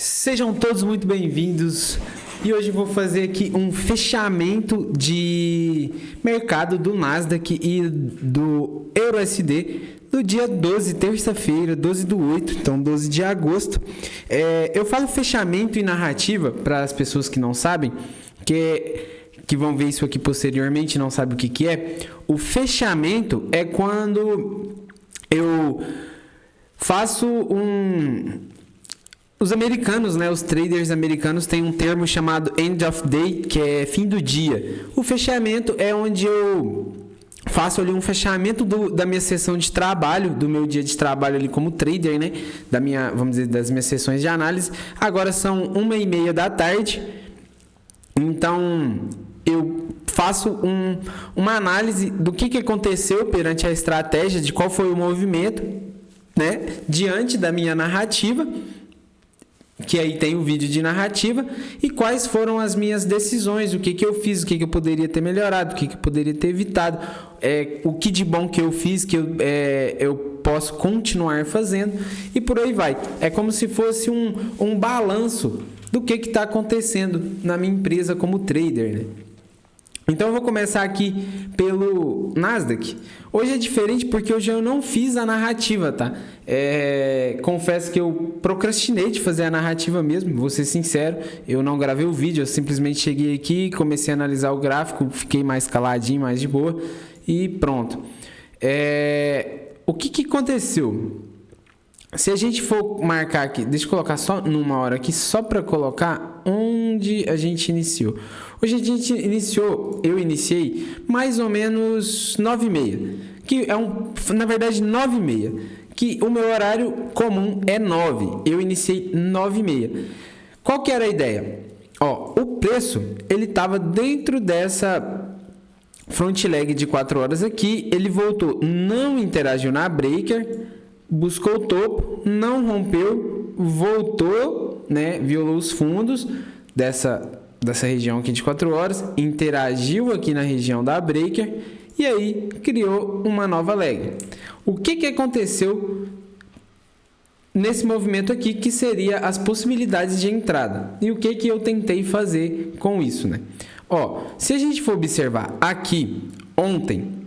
Sejam todos muito bem-vindos e hoje vou fazer aqui um fechamento de mercado do Nasdaq e do EURUSD no dia 12, terça-feira, 12/8, então 12 de agosto. Eu falo fechamento e narrativa para as pessoas que não sabem, que vão ver isso aqui posteriormente e não sabem o que é. O fechamento é quando eu faço Os americanos, né, os traders americanos têm um termo chamado end of day, que é fim do dia. O fechamento é onde eu faço ali um fechamento da minha sessão de trabalho, do meu dia de trabalho ali como trader, né, vamos dizer, das minhas sessões de análise. Agora são 1h30 da tarde, então eu faço uma análise do que aconteceu perante a estratégia, de qual foi o movimento, né, diante da minha narrativa, que aí tem o vídeo de narrativa, e quais foram as minhas decisões, o que eu fiz, o que eu poderia ter melhorado, o que eu poderia ter evitado, o que de bom que eu fiz, que eu posso continuar fazendo, e por aí vai. É como se fosse um balanço do que está acontecendo na minha empresa como trader, né? Então eu vou começar aqui pelo Nasdaq. Hoje é diferente porque hoje eu não fiz a narrativa, tá? Confesso que eu procrastinei de fazer a narrativa mesmo, vou ser sincero. Eu não gravei o vídeo, eu simplesmente cheguei aqui, comecei a analisar o gráfico, fiquei mais caladinho, mais de boa e pronto. O que aconteceu? Se a gente for marcar aqui, deixa eu colocar só numa hora aqui, só para colocar onde a gente iniciou. Hoje a gente eu iniciei mais ou menos 9h30, que na verdade 9h30, que o meu horário comum é 9, eu iniciei 9h30. Qual que era a ideia? O preço, ele estava dentro dessa front leg de 4 horas aqui, ele voltou, não interagiu na breaker, buscou o topo, não rompeu, voltou, né, violou os fundos dessa região aqui de 4 horas, interagiu aqui na região da breaker e aí criou uma nova leg. O que aconteceu nesse movimento aqui, que seria as possibilidades de entrada? E o que eu tentei fazer com isso, né? Se a gente for observar aqui, ontem,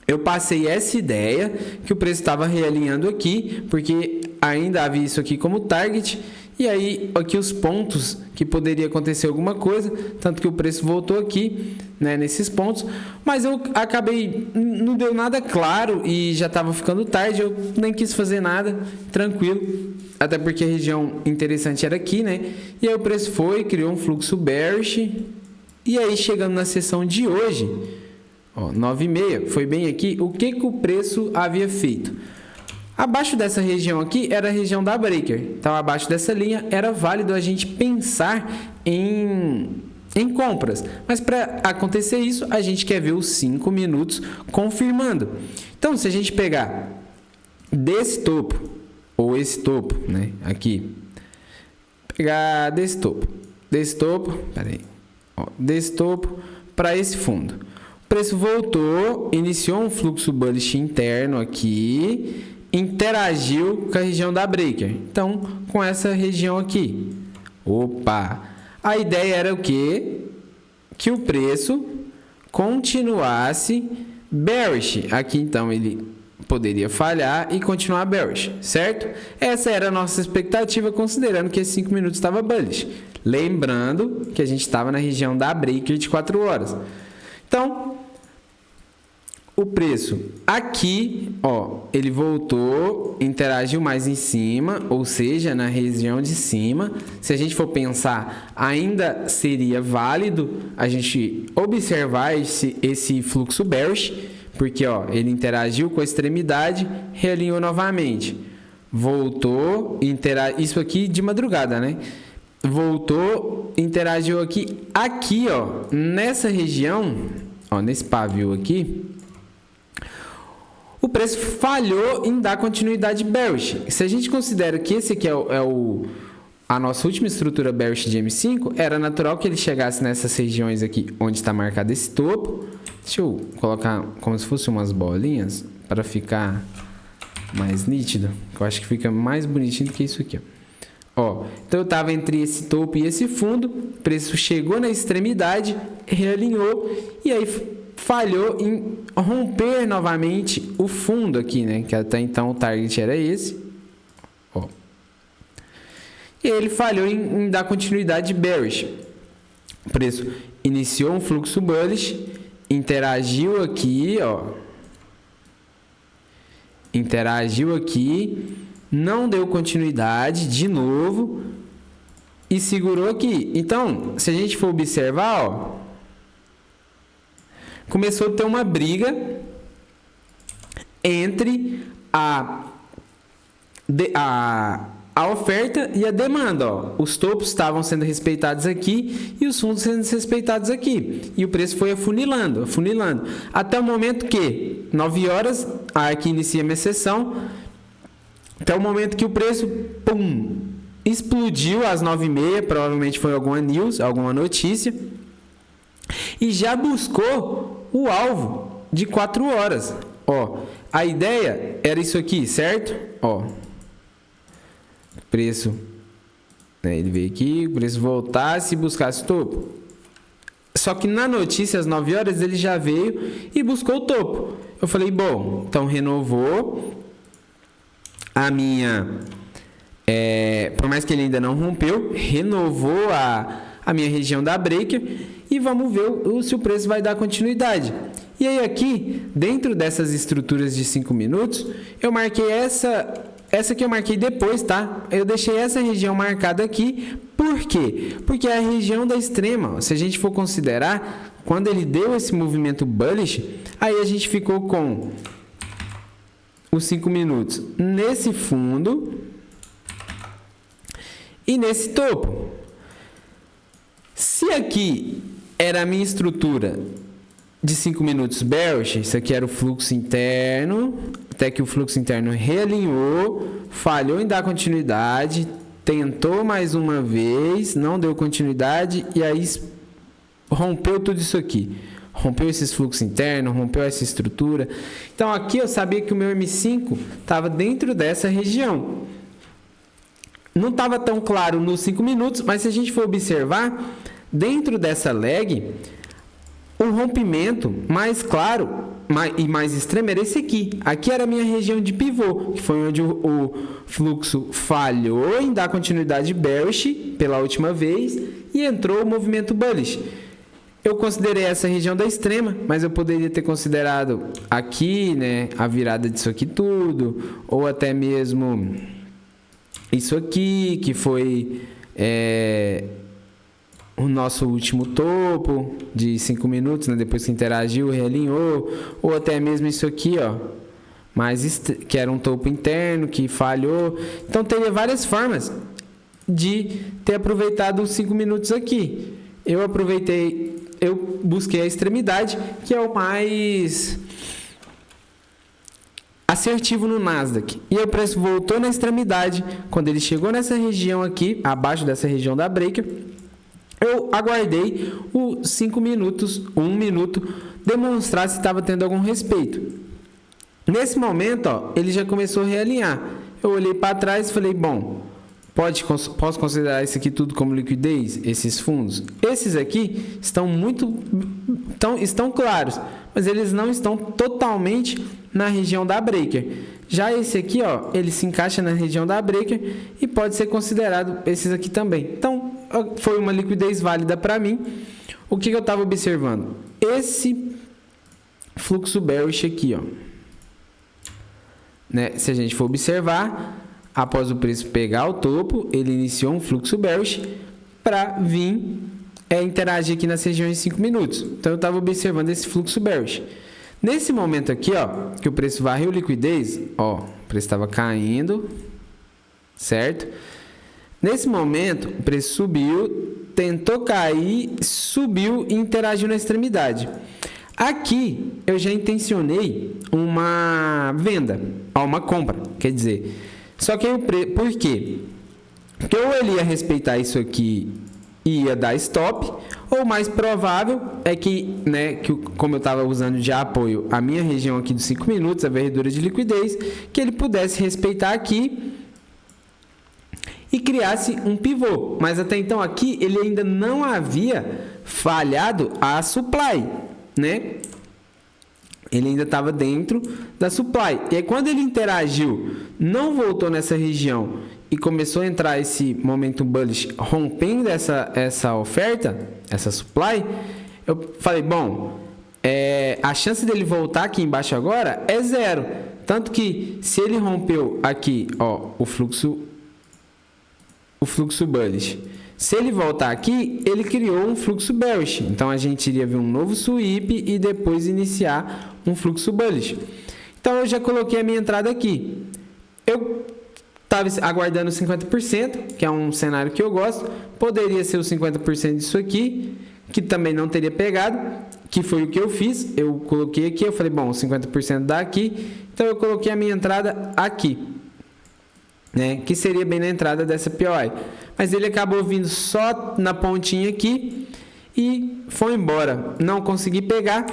eu passei essa ideia que o preço estava realinhando aqui, porque ainda havia isso aqui como target, e aí aqui os pontos que poderia acontecer alguma coisa, tanto que o preço voltou aqui, né, nesses pontos, mas eu acabei, não deu nada claro e já estava ficando tarde, eu nem quis fazer nada, tranquilo, até porque a região interessante era aqui, né, e aí o preço criou um fluxo bearish, e aí chegando na sessão de hoje, 9h30, foi bem aqui, o que o preço havia feito? Abaixo dessa região aqui era a região da breaker, então abaixo dessa linha era válido a gente pensar em compras, mas para acontecer isso a gente quer ver os 5 minutos confirmando. Então se a gente pegar desse topo, ou esse topo, né, aqui, pegar desse topo para esse fundo, o preço voltou, iniciou um fluxo bullish interno aqui, interagiu com a região da breaker. Então, com essa região aqui. A ideia era o quê? Que o preço continuasse bearish. Aqui, então, ele poderia falhar e continuar bearish, certo? Essa era a nossa expectativa, considerando que esses 5 minutos estava bullish. Lembrando que a gente estava na região da breaker de 4 horas. Então, o preço aqui, ele voltou, interagiu mais em cima, ou seja, na região de cima. Se a gente for pensar, ainda seria válido a gente observar esse fluxo bearish, porque ele interagiu com a extremidade, realinhou novamente, voltou, isso aqui de madrugada, né? Voltou, interagiu aqui, nessa região, nesse pavio aqui, o preço falhou em dar continuidade bearish. Se a gente considera que esse aqui é a nossa última estrutura bearish de M5, era natural que ele chegasse nessas regiões aqui, onde está marcado esse topo. Deixa eu colocar como se fosse umas bolinhas, para ficar mais nítido, que eu acho que fica mais bonitinho do que isso aqui, Ó, então eu estava entre esse topo e esse fundo, o preço chegou na extremidade, realinhou e aí falhou em romper novamente o fundo aqui, né? Que até então o target era esse. Ó. E ele falhou em dar continuidade bearish. O preço iniciou um fluxo bullish, interagiu aqui, ó. Interagiu aqui, não deu continuidade de novo e segurou aqui. Então, se a gente for observar, ó, começou a ter uma briga entre a oferta e a demanda. Ó. Os topos estavam sendo respeitados aqui e os fundos sendo respeitados aqui. E o preço foi afunilando. Até o momento que, 9 horas, aqui inicia a minha sessão, até o momento que o preço, pum, explodiu às 9h30, provavelmente foi alguma news, alguma notícia, e já buscou o alvo de 4 horas. Ó, a ideia era isso aqui, certo? Ó, preço, né, ele veio aqui, o preço voltasse e buscasse o topo. Só que na notícia, às 9 horas, ele já veio e buscou o topo. Eu falei, bom, então renovou a minha... por mais que ele ainda não rompeu, renovou a minha região da breaker e vamos ver se o preço vai dar continuidade. E aí aqui, dentro dessas estruturas de 5 minutos, eu marquei essa que eu marquei depois, tá? Eu deixei essa região marcada aqui. Por quê? Porque é a região da extrema. Se a gente for considerar, quando ele deu esse movimento bullish, aí a gente ficou com os 5 minutos nesse fundo e nesse topo. Se aqui era a minha estrutura de 5 minutos bearish, isso aqui era o fluxo interno, até que o fluxo interno realinhou, falhou em dar continuidade, tentou mais uma vez, não deu continuidade e aí rompeu tudo isso aqui. Rompeu esses fluxos internos, rompeu essa estrutura. Então aqui eu sabia que o meu M5 estava dentro dessa região. Não estava tão claro nos 5 minutos, mas se a gente for observar, dentro dessa leg, o rompimento mais claro e mais extremo era esse aqui. Aqui era a minha região de pivô, que foi onde o fluxo falhou em dar continuidade bearish pela última vez e entrou o movimento bullish. Eu considerei essa região da extrema, mas eu poderia ter considerado aqui, né, a virada disso aqui tudo, ou até mesmo isso aqui, que foi o nosso último topo de 5 minutos, né, depois que interagiu, realinhou, ou até mesmo isso aqui, ó, que era um topo interno, que falhou. Então, teria várias formas de ter aproveitado os 5 minutos aqui. Eu busquei a extremidade, que é o mais assertivo no Nasdaq. E o preço voltou na extremidade. Quando ele chegou nessa região aqui, abaixo dessa região da breaker, eu aguardei os 5 minutos, 1 minuto, demonstrar se estava tendo algum respeito. Nesse momento, ó, ele já começou a realinhar. Eu olhei para trás e falei, bom, posso considerar isso aqui tudo como liquidez? Esses fundos? Esses aqui estão claros, mas eles não estão totalmente na região da breaker. Já esse aqui, ó, ele se encaixa na região da breaker e pode ser considerado esses aqui também. Então, foi uma liquidez válida para mim. O que eu estava observando? Esse fluxo bearish aqui, ó. Né? Se a gente for observar, após o preço pegar o topo, ele iniciou um fluxo bearish para vir interagir aqui nas regiões de 5 minutos. Então, eu estava observando esse fluxo bearish. Nesse momento aqui, ó, que o preço varreu liquidez, ó, o preço estava caindo, certo? Nesse momento, o preço subiu, tentou cair, subiu e interagiu na extremidade. Aqui, eu já intencionei uma venda, uma compra, quer dizer. Só que por quê? Porque ou ele ia respeitar isso aqui e ia dar stop, ou mais provável é que, né, como eu estava usando de apoio a minha região aqui dos 5 minutos, a varredura de liquidez, que ele pudesse respeitar aqui e criasse um pivô. Mas até então aqui ele ainda não havia falhado a supply, né? Ele ainda estava dentro da supply. E aí quando ele interagiu, não voltou nessa região e começou a entrar esse momentum bullish rompendo essa oferta, essa supply, eu falei, bom, a chance dele voltar aqui embaixo agora é zero. Tanto que se ele rompeu aqui, ó, o fluxo bullish, se ele voltar aqui, ele criou um fluxo bearish. Então a gente iria ver um novo sweep e depois iniciar um fluxo bullish. Então eu já coloquei a minha entrada aqui. Eu estava aguardando 50%, que é um cenário que eu gosto. Poderia ser os 50% disso aqui, que também não teria pegado, que foi o que eu fiz. Eu coloquei aqui, eu falei, bom, 50% dá aqui. Então eu coloquei a minha entrada aqui, né? Que seria bem na entrada dessa POI. Mas ele acabou vindo só na pontinha aqui e foi embora. Não consegui pegar.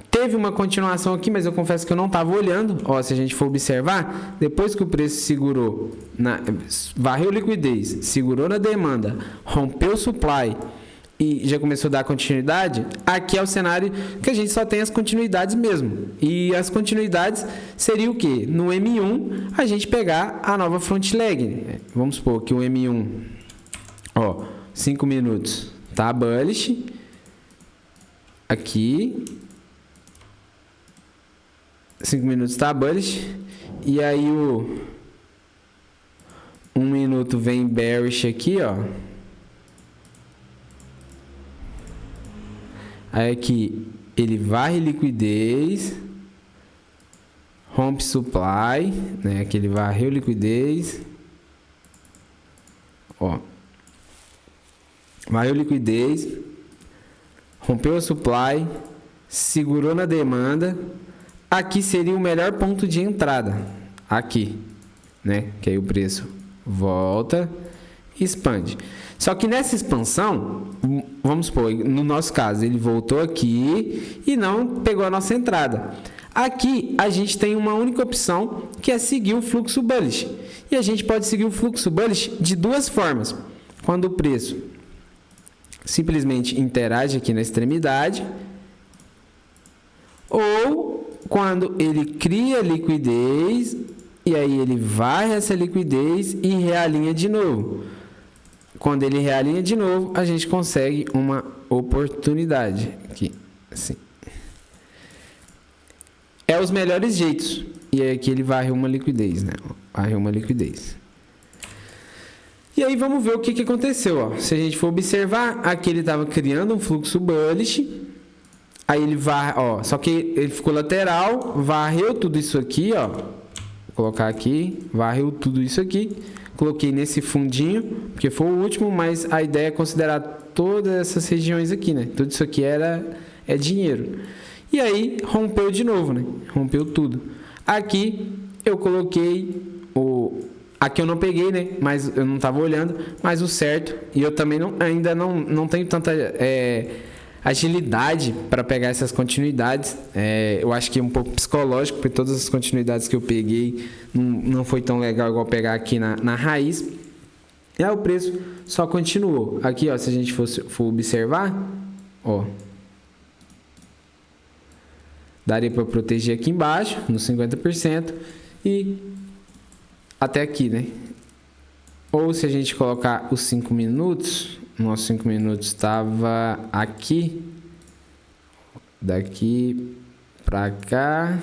Teve uma continuação aqui, mas eu confesso que eu não estava olhando. Ó, se a gente for observar, depois que o preço segurou, varreu liquidez, segurou na demanda, rompeu o supply e já começou a dar continuidade, aqui é o cenário que a gente só tem as continuidades mesmo. E as continuidades seria o quê? No M1, a gente pegar a nova front leg. Vamos supor que o M1, ó, 5 minutos, tá bullish. Aqui 5 minutos tá bullish. E aí o 1 minuto vem bearish aqui, ó. Aí aqui ele varre liquidez, rompe supply, né? Aqui ele varreu liquidez, ó, varreu liquidez, rompeu a supply, segurou na demanda. Aqui seria o melhor ponto de entrada, aqui, né? Que aí o preço volta e expande. Só que nessa expansão, vamos supor, no nosso caso, ele voltou aqui e não pegou a nossa entrada. Aqui a gente tem uma única opção, que é seguir o fluxo bullish. E a gente pode seguir o fluxo bullish de duas formas. Quando o preço simplesmente interage aqui na extremidade, ou quando ele cria liquidez e aí ele varre essa liquidez e realinha de novo. Quando ele realinha de novo, a gente consegue uma oportunidade aqui, assim. É os melhores jeitos. E aí aqui ele varre uma liquidez, né? Varre uma liquidez. E aí vamos ver o que aconteceu, ó. Se a gente for observar, aqui ele estava criando um fluxo bullish. Aí ele varre, ó, só que ele ficou lateral, varreu tudo isso aqui, ó. Vou colocar aqui, varreu tudo isso aqui. Coloquei nesse fundinho, porque foi o último, mas a ideia é considerar todas essas regiões aqui, né? Tudo isso aqui é dinheiro. E aí rompeu de novo, né? Rompeu tudo. Aqui eu coloquei aqui eu não peguei, né? Mas eu não estava olhando, mas o certo, e eu também ainda não tenho tanta agilidade para pegar essas continuidades. Eu acho que é um pouco psicológico, porque todas as continuidades que eu peguei não foi tão legal igual pegar aqui na raiz. E aí o preço só continuou. Aqui, ó, se a gente for observar, ó, daria para proteger aqui embaixo, nos 50%, e até aqui, né? Ou se a gente colocar os 5 minutos, nossos 5 minutos estava aqui, daqui para cá,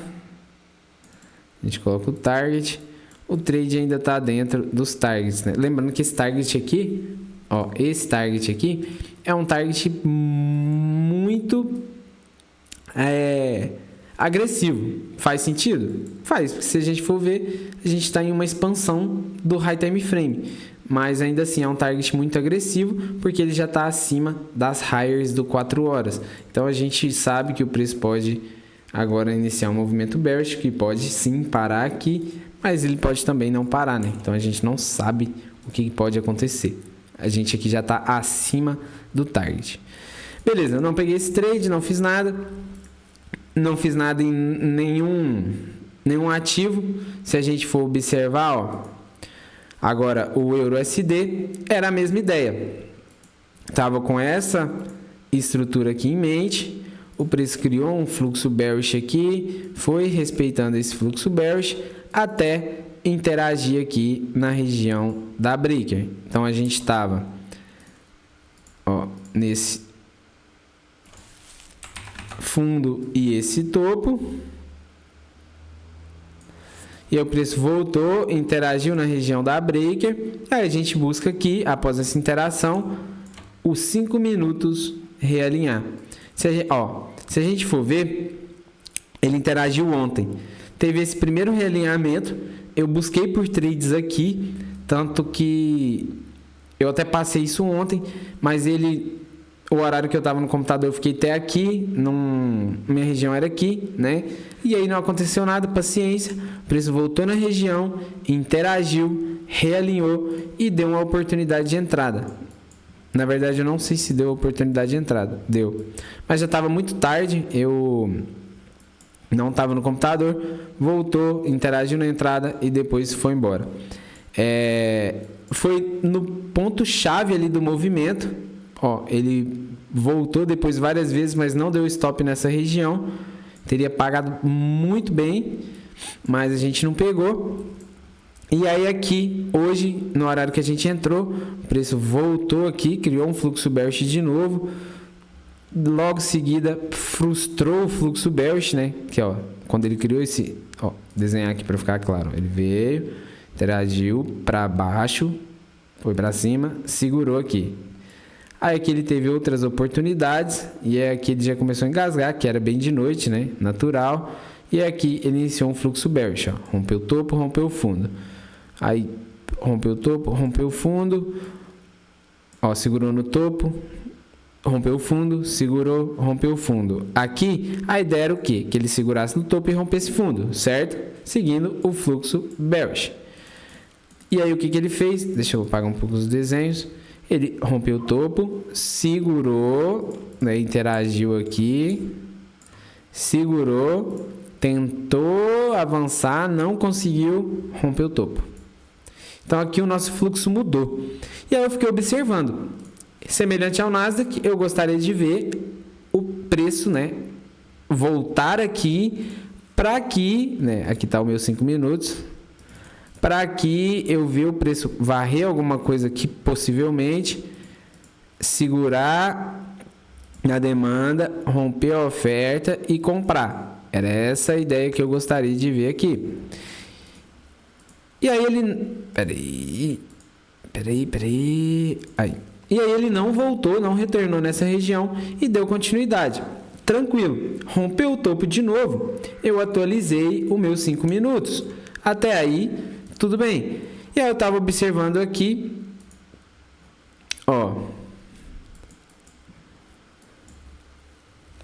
a gente coloca o target, o trade ainda está dentro dos targets, né? Lembrando que esse target aqui, ó, esse target aqui é um target muito agressivo. Faz sentido? Faz, porque se a gente for ver, a gente está em uma expansão do high time frame. Mas ainda assim é um target muito agressivo, porque ele já está acima das highs do 4 horas. Então a gente sabe que o preço pode agora iniciar um movimento bearish, que pode sim parar aqui, mas ele pode também não parar, né? Então a gente não sabe o que pode acontecer. A gente aqui já está acima do target. Beleza, eu não peguei esse trade, não fiz nada. Não fiz nada em nenhum ativo. Se a gente for observar, ó, Agora, o EURUSD era a mesma ideia. Estava com essa estrutura aqui em mente, o preço criou um fluxo bearish aqui, foi respeitando esse fluxo bearish até interagir aqui na região da breaker. Então a gente estava nesse fundo e esse topo, e o preço voltou, interagiu na região da breaker. Aí a gente busca aqui, após essa interação, os 5 minutos realinhar. Se a gente for ver, ele interagiu ontem. Teve esse primeiro realinhamento, eu busquei por trades aqui, tanto que eu até passei isso ontem, mas o horário que eu estava no computador eu fiquei até aqui, minha região era aqui, né? E aí não aconteceu nada, paciência, o preço voltou na região, interagiu, realinhou e deu uma oportunidade de entrada. Na verdade, eu não sei se deu oportunidade de entrada. Deu. Mas já estava muito tarde, eu não estava no computador, voltou, interagiu na entrada e depois foi embora. Foi no ponto-chave ali do movimento. Ele voltou depois várias vezes, mas não deu stop nessa região. Teria pagado muito bem, mas a gente não pegou. E aí aqui, hoje, no horário que a gente entrou, o preço voltou aqui, criou um fluxo bearish de novo. Logo em seguida, frustrou o fluxo bearish, né? Que, quando ele criou esse... desenhar aqui para ficar claro. Ele veio, interagiu para baixo, foi para cima, segurou aqui. Aí aqui ele teve outras oportunidades, e aqui ele já começou a engasgar, que era bem de noite, né? Natural. E aqui ele iniciou um fluxo bearish, rompeu o topo, rompeu o fundo. Aí rompeu o topo, rompeu o fundo, segurou no topo, rompeu o fundo, segurou, rompeu o fundo. Aqui a ideia era o quê? Que ele segurasse no topo e rompesse fundo, certo? Seguindo o fluxo bearish. E aí o que ele fez? Deixa eu apagar um pouco os desenhos. Ele rompeu o topo, segurou, né, interagiu aqui, segurou, tentou avançar, não conseguiu, rompeu o topo. Então aqui o nosso fluxo mudou. E aí eu fiquei observando. Semelhante ao Nasdaq, eu gostaria de ver o preço, né, voltar aqui para aqui, né, aqui está o meu 5 minutos, para aqui eu ver o preço varrer alguma coisa aqui, possivelmente, segurar na demanda, romper a oferta e comprar. Era essa a ideia que eu gostaria de ver aqui. E aí ele... Peraí. Aí. E aí ele não voltou, não retornou nessa região e deu continuidade. Tranquilo. Rompeu o topo de novo. Eu atualizei os meus 5 minutos. Até aí, tudo bem. E aí eu estava observando aqui.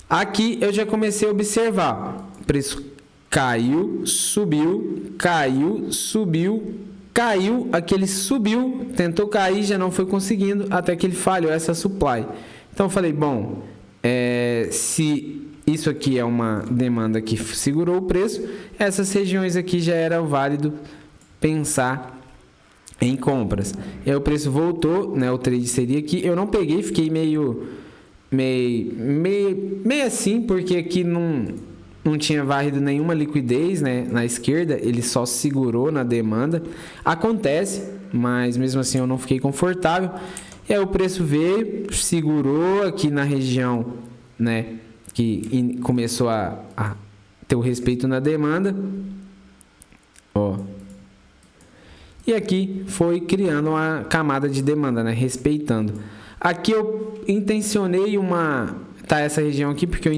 Aqui eu já comecei a observar. O preço caiu, subiu, caiu, subiu, caiu. Aquele subiu, tentou cair, já não foi conseguindo, até que ele falhou essa supply. Então eu falei, bom, se isso aqui é uma demanda que segurou o preço, essas regiões aqui já era válido pensar em compras. E aí o preço voltou, né? O trade seria aqui. Eu não peguei, fiquei meio assim, porque aqui não tinha varrido nenhuma liquidez, né? Na esquerda, ele só segurou na demanda. Acontece, mas mesmo assim eu não fiquei confortável. E aí o preço veio, segurou aqui na região, né? Que começou a ter o respeito na demanda. E aqui foi criando uma camada de demanda, né? Respeitando. Aqui eu intencionei essa região aqui, porque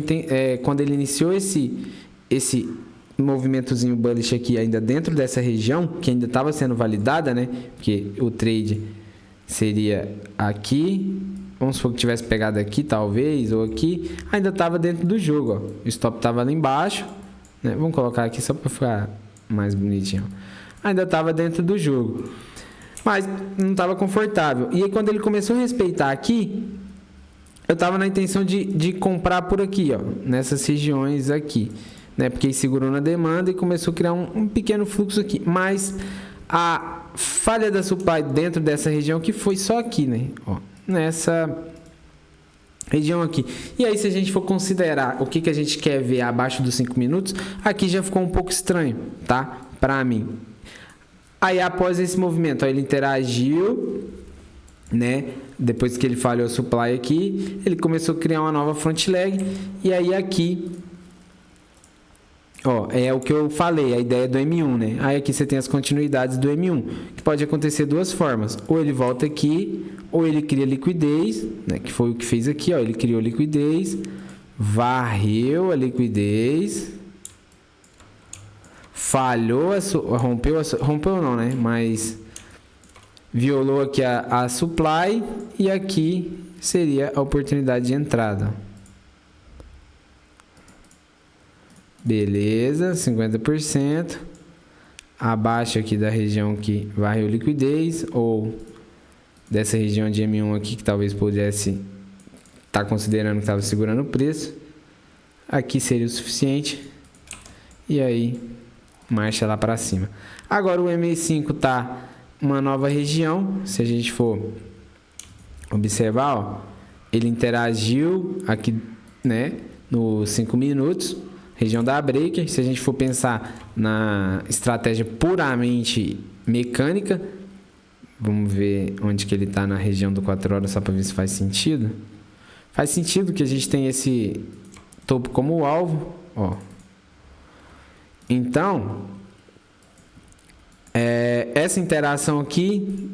quando ele iniciou esse movimentozinho bullish aqui ainda dentro dessa região, que ainda estava sendo validada, né? Porque o trade seria aqui, vamos supor que tivesse pegado aqui talvez, ou aqui, ainda estava dentro do jogo, O stop estava lá embaixo, né? Vamos colocar aqui só para ficar mais bonitinho. Ainda estava dentro do jogo, mas não estava confortável. E aí quando ele começou a respeitar aqui, eu estava na intenção de comprar por aqui, nessas regiões aqui, né? Porque ele segurou na demanda e começou a criar um pequeno fluxo aqui. Mas a falha da supply dentro dessa região que foi só aqui, né? Ó, nessa região aqui. E aí, se a gente for considerar o que a gente quer ver abaixo dos 5 minutos, aqui já ficou um pouco estranho, tá? Pra mim. Aí, após esse movimento, ó, ele interagiu, né? Depois que ele falhou a supply aqui, ele começou a criar uma nova front leg. E aí, aqui, ó, é o que eu falei, a ideia do M1, né? Aí, aqui você tem as continuidades do M1, que pode acontecer duas formas. Ou ele volta aqui, ou ele cria liquidez, né? Que foi o que fez aqui, ó. Ele criou liquidez, varreu a liquidez, falhou, rompeu não, né? Mas violou aqui a supply e aqui seria a oportunidade de entrada. Beleza, 50%. Abaixo aqui da região que varreu liquidez ou dessa região de M1 aqui que talvez pudesse estar considerando que estava segurando o preço. Aqui seria o suficiente. E aí, marcha lá para cima. Agora o MA5 tá uma nova região. Se a gente for observar, ó, ele interagiu aqui, né, nos 5 minutos. Região da breaker. Se a gente for pensar na estratégia puramente mecânica, vamos ver onde que ele está na região do 4 horas, só para ver se faz sentido. Faz sentido que a gente tem esse topo como alvo, ó. Então, essa interação aqui,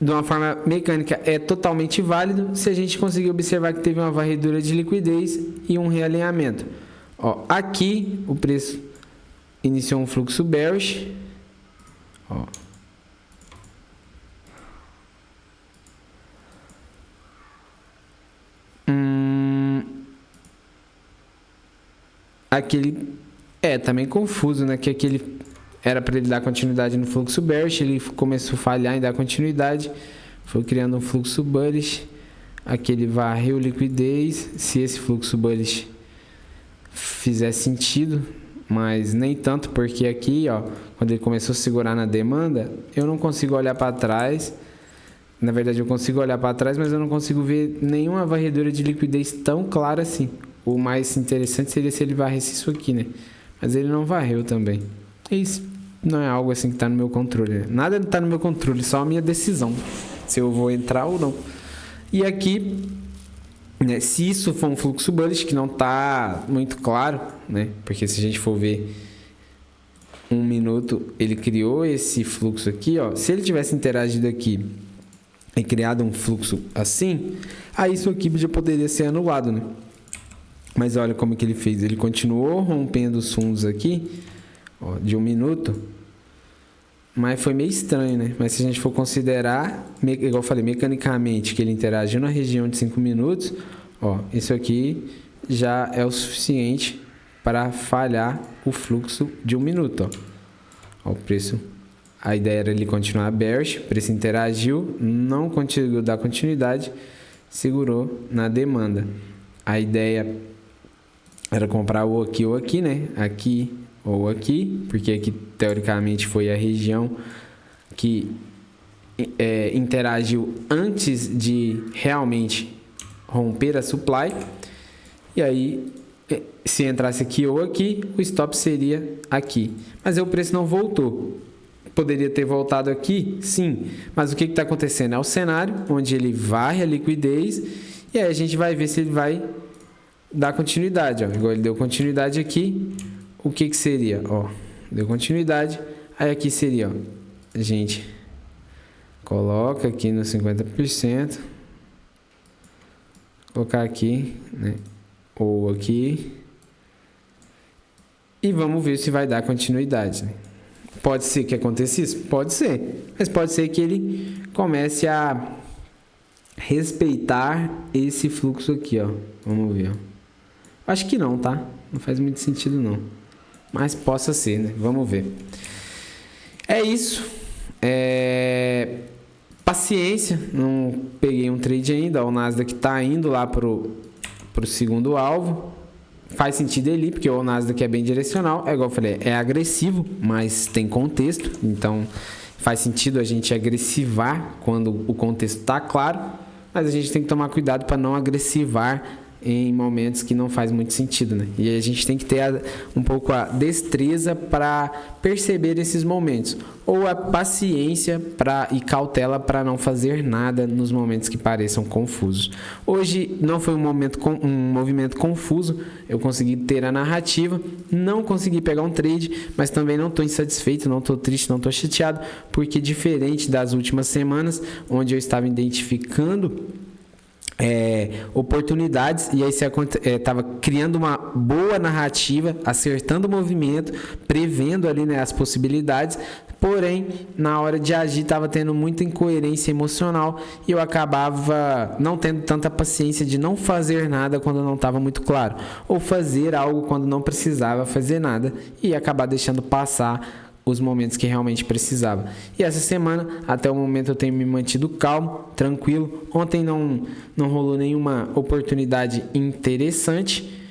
de uma forma mecânica, é totalmente válido se a gente conseguir observar que teve uma varredura de liquidez e um realinhamento. Ó, aqui, o preço iniciou um fluxo bearish. Ó. Aquele também confuso, né? Que aquele era para ele dar continuidade no fluxo bearish, ele começou a falhar em dar continuidade, foi criando um fluxo bullish. Aqui ele varreu liquidez, se esse fluxo bullish fizer sentido, mas nem tanto, porque aqui, ó, quando ele começou a segurar na demanda, eu não consigo olhar para trás. Na verdade, eu consigo olhar para trás, mas eu não consigo ver nenhuma varredura de liquidez tão clara assim. O mais interessante seria se ele varresse isso aqui, né? Mas ele não varreu também. Isso não é algo assim que está no meu controle, né? Nada está no meu controle, só a minha decisão, se eu vou entrar ou não. E aqui, né, se isso for um fluxo bullish, que não está muito claro, né? Porque se a gente for ver 1 minuto, ele criou esse fluxo aqui, ó. Se ele tivesse interagido aqui e criado um fluxo assim, aí isso aqui já poderia ser anulado, né? Mas olha como que ele fez. Ele continuou rompendo os fundos aqui, ó, de 1 minuto. Mas foi meio estranho, né? Mas se a gente for considerar, igual eu falei, mecanicamente, que ele interagiu na região de 5 minutos, ó, isso aqui já é o suficiente para falhar o fluxo de 1 minuto, ó. Ó, o preço, a ideia era ele continuar bearish, o preço interagiu, não conseguiu dar continuidade, segurou na demanda. A ideia era comprar ou aqui, né? Aqui ou aqui, porque aqui teoricamente foi a região que interagiu antes de realmente romper a supply. E aí, se entrasse aqui ou aqui, o stop seria aqui. Mas aí o preço não voltou. Poderia ter voltado aqui? Sim. Mas o que está acontecendo? É o cenário onde ele varre a liquidez e aí a gente vai ver se ele vai dar continuidade, ó. Igual ele deu continuidade aqui, o que seria? Ó, deu continuidade, aí aqui seria, ó, a gente coloca aqui no 50%, colocar aqui, né, ou aqui, e vamos ver se vai dar continuidade, né? Pode ser que aconteça isso? Pode ser, mas pode ser que ele comece a respeitar esse fluxo aqui, ó. Vamos ver, ó. Acho que não, tá? Não faz muito sentido, não. Mas possa ser, né? Vamos ver. É isso. Paciência. Não peguei um trade ainda. O Nasdaq tá indo lá pro segundo alvo. faz sentido ele, porque o Nasdaq é bem direcional, é igual eu falei, é agressivo, mas tem contexto, então faz sentido a gente agressivar quando o contexto está claro, mas a gente tem que tomar cuidado para não agressivar em momentos que não faz muito sentido, né? E a gente tem que ter um pouco a destreza para perceber esses momentos, ou a paciência e cautela para não fazer nada nos momentos que pareçam confusos. Hoje não foi um movimento confuso, eu consegui ter a narrativa, não consegui pegar um trade, mas também não estou insatisfeito, não estou triste, não estou chateado, porque diferente das últimas semanas, onde eu estava identificando oportunidades, e aí você estava criando uma boa narrativa, acertando o movimento, prevendo ali, né, as possibilidades, porém na hora de agir estava tendo muita incoerência emocional e eu acabava não tendo tanta paciência de não fazer nada quando não estava muito claro, ou fazer algo quando não precisava fazer nada e acabar deixando passar os momentos que realmente precisava. E essa semana, até o momento, eu tenho me mantido calmo, tranquilo. Ontem não rolou nenhuma oportunidade interessante,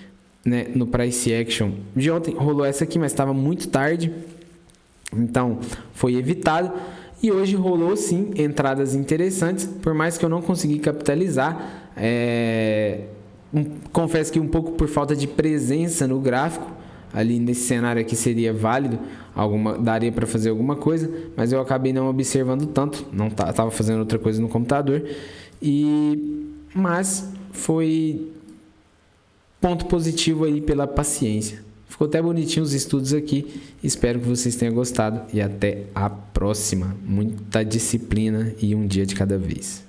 né, no price action de ontem. Rolou essa aqui, mas estava muito tarde, então foi evitado. E hoje rolou sim entradas interessantes, por mais que eu não consegui capitalizar. Confesso que um pouco por falta de presença no gráfico. Ali nesse cenário aqui seria válido, daria para fazer alguma coisa, mas eu acabei não observando tanto, não estava fazendo outra coisa no computador, mas foi ponto positivo aí pela paciência. Ficou até bonitinho os estudos aqui, espero que vocês tenham gostado e até a próxima. Muita disciplina e um dia de cada vez.